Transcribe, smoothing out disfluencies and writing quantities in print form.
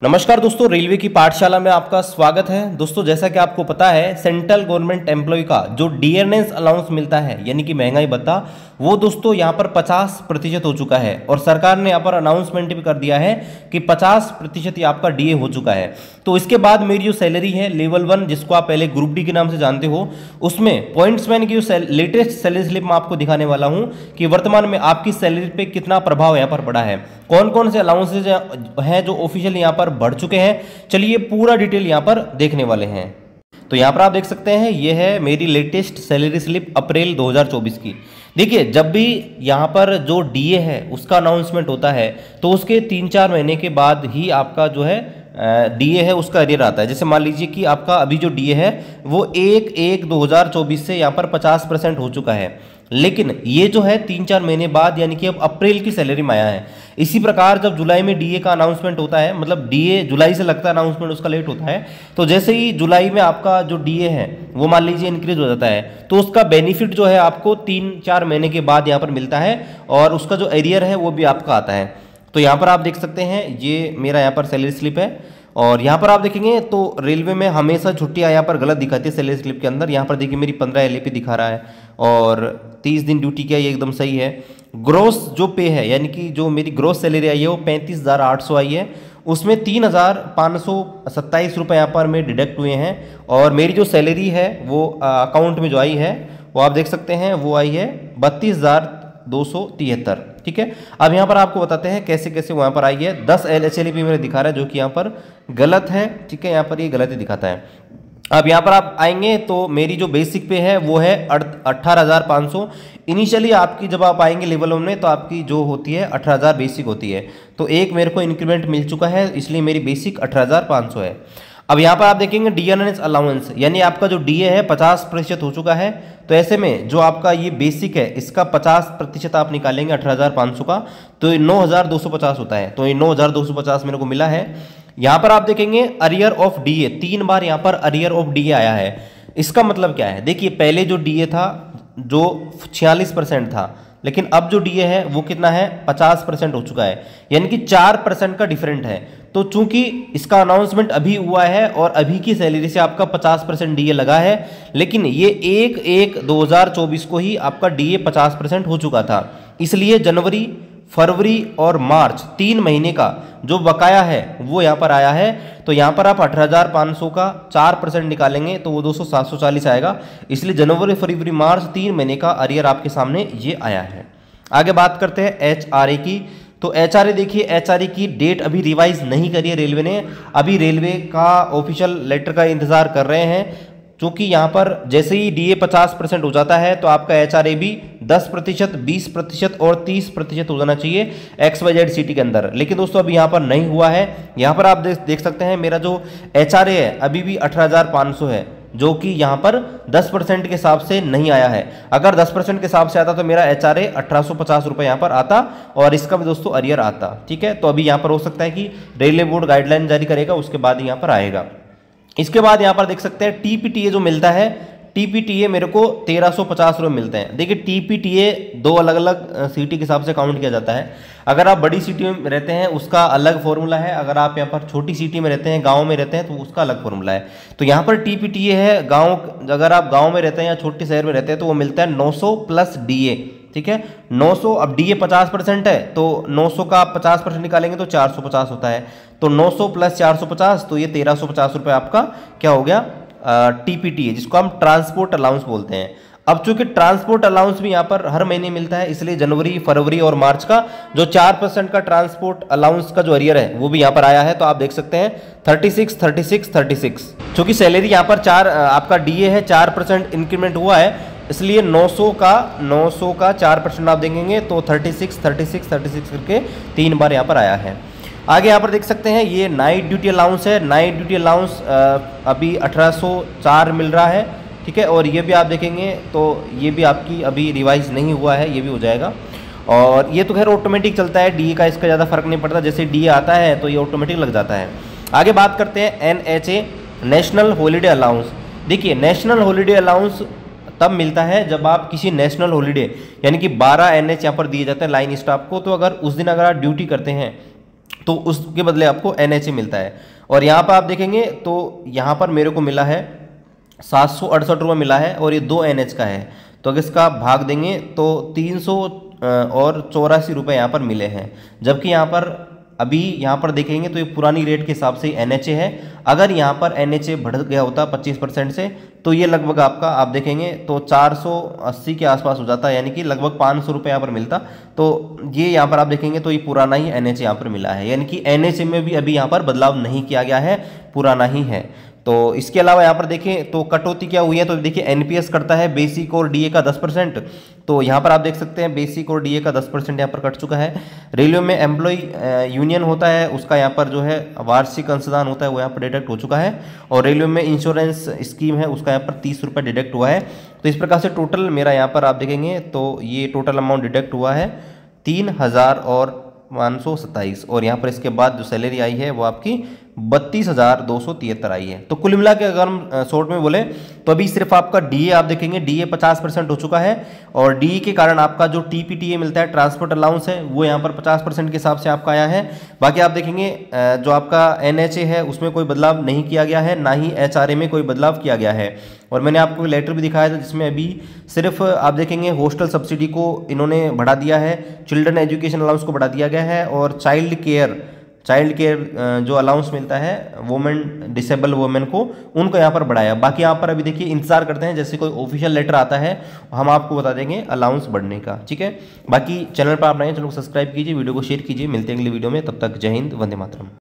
नमस्कार दोस्तों, रेलवे की पाठशाला में आपका स्वागत है। दोस्तों, जैसा कि आपको पता है, सेंट्रल गवर्नमेंट एम्प्लॉय का जो डीएनएस अलाउंस मिलता है यानी कि महंगाई भत्ता, वो दोस्तों यहाँ पर 50% हो चुका है और सरकार ने यहाँ पर अनाउंसमेंट भी कर दिया है कि 50% आपका डीए हो चुका है। तो इसके बाद मेरी जो सैलरी है लेवल 1, जिसको आप पहले ग्रुप डी के नाम से जानते हो, उसमें पॉइंट्समैन की जो लेटेस्ट सैलरी स्लिप मैं आपको दिखाने वाला हूँ कि वर्तमान में आपकी सैलरी पे कितना प्रभाव यहाँ पर पड़ा है, कौन कौन से अलाउंसेज हैं जो ऑफिशियल यहाँ पर बढ़ चुके हैं। चलिए पूरा डिटेल यहाँ पर देखने वाले हैं। तो यहाँ पर आप देख सकते हैं, ये है मेरी लेटेस्ट सैलरी स्लिप अप्रैल 2024 की। देखिए, जब भी यहाँ पर जो डीए है उसका अनाउंसमेंट होता है तो उसके 3-4 महीने के बाद ही आपका जो है डीए है उसका अरियर आता है। जैसे मान लीजिए कि आपका अभी जो डीए है वो 1/1/2024 से यहाँ पर 50% हो चुका है, लेकिन ये जो है 3-4 महीने बाद यानी कि अब अप्रैल की सैलरी में आया है। इसी प्रकार जब जुलाई में डीए का अनाउंसमेंट होता है, मतलब डीए जुलाई से लगता है, अनाउंसमेंट उसका लेट होता है, तो जैसे ही जुलाई में आपका जो डीए है वो मान लीजिए इंक्रीज हो जाता है तो उसका बेनिफिट जो है आपको 3-4 महीने के बाद यहाँ पर मिलता है और उसका जो एरियर है वो भी आपका आता है। तो यहाँ पर आप देख सकते हैं, ये मेरा यहाँ पर सैलरी स्लिप है और यहाँ पर आप देखेंगे तो रेलवे में हमेशा छुट्टियाँ यहाँ पर गलत दिखाती है सैलरी स्लिप के अंदर। यहाँ पर देखिए मेरी 15 एलएपी दिखा रहा है और 30 दिन ड्यूटी किया, ये एकदम सही है। ग्रोस जो पे है यानी कि जो मेरी ग्रोस सैलरी आई है वो 35,800 आई है, उसमें 3,527 रुपये यहाँ पर मेरे डिडक्ट हुए हैं और मेरी जो सैलरी है वो अकाउंट में जो आई है वो आप देख सकते हैं, वो आई है 32,273। ठीक है, अब यहाँ पर आपको बताते हैं कैसे कैसे वहाँ पर आई है। 10 एचएलपी मेरे दिखा रहा है जो कि यहाँ पर गलत है। ठीक है, यहाँ पर ये गलत ही दिखाता है। अब यहाँ पर आप आएंगे तो मेरी जो बेसिक पे है वो है 18,500। इनिशियली आपकी जब आप आएंगे लेवल 1 में तो आपकी जो होती है 18,000 बेसिक होती है, तो एक मेरे को इंक्रीमेंट मिल चुका है, इसलिए मेरी बेसिक 18,500 है। अब यहाँ पर आप देखेंगे डीएनएस अलाउंस यानी आपका जो डीए है 50% हो चुका है, तो ऐसे में जो आपका ये बेसिक है इसका 50% आप निकालेंगे 18,500 का, तो ये 9,250 होता है। तो ये 9,250 मेरे को मिला है। यहाँ पर आप देखेंगे अरियर ऑफ डीए, 3 बार यहाँ पर अरियर ऑफ डीए आया है। इसका मतलब क्या है, देखिए पहले जो डीए था जो 46% था, लेकिन अब जो डीए है वो कितना है, 50% हो चुका है, यानी कि 4% का डिफरेंट है। तो चूंकि इसका अनाउंसमेंट अभी हुआ है और अभी की सैलरी से आपका 50% डीए लगा है, लेकिन ये 1/1/2024 को ही आपका डीए 50% हो चुका था, इसलिए जनवरी, फरवरी और मार्च 3 महीने का जो बकाया है वो यहाँ पर आया है। तो यहाँ पर आप 18,500 का 4% निकालेंगे तो वो 740 आएगा, इसलिए जनवरी, फरवरी, मार्च 3 महीने का अरियर आपके सामने ये आया है। आगे बात करते हैं एचआरए की। तो एचआरए देखिए, एचआरए की डेट अभी रिवाइज नहीं करी है रेलवे ने, अभी रेलवे का ऑफिशियल लेटर का इंतजार कर रहे हैं, क्योंकि यहाँ पर जैसे ही डीए 50% हो जाता है तो आपका एचआरए भी 10%, 20% और 30% हो जाना चाहिए XYZ सिटी के अंदर। लेकिन दोस्तों अभी यहाँ पर नहीं हुआ है। यहाँ पर आप देख सकते हैं मेरा जो एचआरए है अभी भी 18,500 है, जो कि यहाँ पर 10% के हिसाब से नहीं आया है। अगर 10% के हिसाब से आता तो मेरा एचआरए 1850 रुपये यहाँ पर आता और इसका भी दोस्तों अरियर आता। ठीक है, तो अभी यहाँ पर हो सकता है कि रेलवे बोर्ड गाइडलाइन जारी करेगा, उसके बाद यहाँ पर आएगा। इसके बाद यहाँ पर देख सकते हैं टीपीटीए जो मिलता है, टीपीटीए मेरे को 1350 रुपये मिलते हैं। देखिए टीपीटीए 2 अलग अलग सिटी के हिसाब से काउंट किया जाता है। अगर आप बड़ी सिटी में रहते हैं उसका अलग फॉर्मूला है, अगर आप यहाँ पर छोटी सिटी में रहते हैं, गांव में रहते हैं, तो उसका अलग फॉर्मूला है। तो यहाँ पर टीपीटीए है गांव, अगर आप गांव में रहते हैं या छोटे शहर में रहते हैं तो वो मिलता है 900 प्लस डीए। ठीक है, 900, अब डीए 50% है तो 900 का आप 50% निकालेंगे तो 450 होता है, तो 900 प्लस 450 तो ये 1350 रुपये आपका क्या हो गया, टीपीटीए, जिसको हम ट्रांसपोर्ट अलाउंस बोलते हैं। अब चूंकि ट्रांसपोर्ट अलाउंस भी यहाँ पर हर महीने मिलता है, इसलिए जनवरी, फरवरी और मार्च का जो 4% का ट्रांसपोर्ट अलाउंस का जो अरियर है वो भी यहाँ पर आया है। तो आप देख सकते हैं 36। चूंकि सैलरी यहाँ पर आपका डीए है 4% इंक्रीमेंट हुआ है, इसलिए 900 का 4% आप देंगे तो 36 करके 3 बार यहाँ पर आया है। आगे यहाँ पर देख सकते हैं ये नाइट ड्यूटी अलाउंस है। नाइट ड्यूटी अलाउंस अभी 1804 मिल रहा है। ठीक है, और ये भी आप देखेंगे तो ये भी आपकी अभी रिवाइज नहीं हुआ है, ये भी हो जाएगा। और ये तो खैर ऑटोमेटिक चलता है, डीए का इसका ज़्यादा फर्क नहीं पड़ता, जैसे डीए आता है तो ये ऑटोमेटिक लग जाता है। आगे बात करते हैं NHA, नेशनल हॉलीडे अलाउंस। देखिए नेशनल हॉलीडे अलाउंस तब मिलता है जब आप किसी नेशनल हॉलीडे यानी कि 12 NH यहाँ पर दिए जाते हैं लाइन स्टाफ को, तो अगर उस दिन अगर आप ड्यूटी करते हैं तो उसके बदले आपको NHA मिलता है। और यहाँ पर आप देखेंगे तो यहाँ पर मेरे को मिला है 768 रुपये मिला है, और ये 2 NH का है। तो अगर इसका भाग देंगे तो 384 रुपये यहाँ पर मिले हैं। जबकि यहाँ पर अभी यहाँ पर देखेंगे तो ये पुरानी रेट के हिसाब से NHA है। अगर यहाँ पर NHA बढ़ गया होता 25% से, तो ये लगभग आपका आप देखेंगे तो 480 के आसपास हो जाता, यानी कि लगभग 500 रुपये यहाँ पर मिलता। तो ये यहाँ पर आप देखेंगे तो ये पुराना ही NHA यहाँ पर मिला है, यानी कि NHA में भी अभी यहाँ पर बदलाव नहीं किया गया है, पुराना ही है। तो इसके अलावा यहाँ पर देखें तो कटौती क्या हुई है, तो देखिए NPS करता है बेसिक और DA का 10%। तो यहाँ पर आप देख सकते हैं बेसिक और DA का 10% यहाँ पर कट चुका है। रेलवे में एम्प्लॉय यूनियन होता है, उसका यहाँ पर जो है वार्षिक अंशदान होता है वो यहाँ पर डिडक्ट हो चुका है। और रेलवे में इंश्योरेंस स्कीम है, उसका यहाँ पर 30 रुपये डिडक्ट हुआ है। तो इस प्रकार से टोटल मेरा यहाँ पर आप देखेंगे तो ये टोटल अमाउंट डिडक्ट हुआ है 3,527। और यहाँ पर इसके बाद जो सैलरी आई है वो आपकी 32,273 आई है। तो कुल मिला के अगर हम शॉर्ट में बोले तो अभी सिर्फ आपका DA आप देखेंगे DA 50% हो चुका है, और DA के कारण आपका जो TPTA मिलता है, ट्रांसपोर्ट अलाउंस है, वो यहाँ पर 50% के हिसाब से आपका आया है। बाकी आप देखेंगे जो आपका NHA है उसमें कोई बदलाव नहीं किया गया है, ना ही HRA में कोई बदलाव किया गया है। और मैंने आपको लेटर भी दिखाया था जिसमें अभी सिर्फ आप देखेंगे हॉस्टल सब्सिडी को इन्होंने बढ़ा दिया है, चिल्ड्रन एजुकेशन अलाउंस को बढ़ा दिया गया है, और चाइल्ड केयर जो अलाउंस मिलता है वुमेन, डिसेबल वुमेन को, उनको यहाँ पर बढ़ाया। बाकी यहाँ पर अभी देखिए इंतजार करते हैं, जैसे कोई ऑफिशियल लेटर आता है हम आपको बता देंगे अलाउंस बढ़ने का, ठीक है। बाकी चैनल पर आप नए हैं, चैनल को सब्सक्राइब कीजिए, वीडियो को शेयर कीजिए। मिलते हैं अगली वीडियो में, तब तक जय हिंद, वंदे मातरम।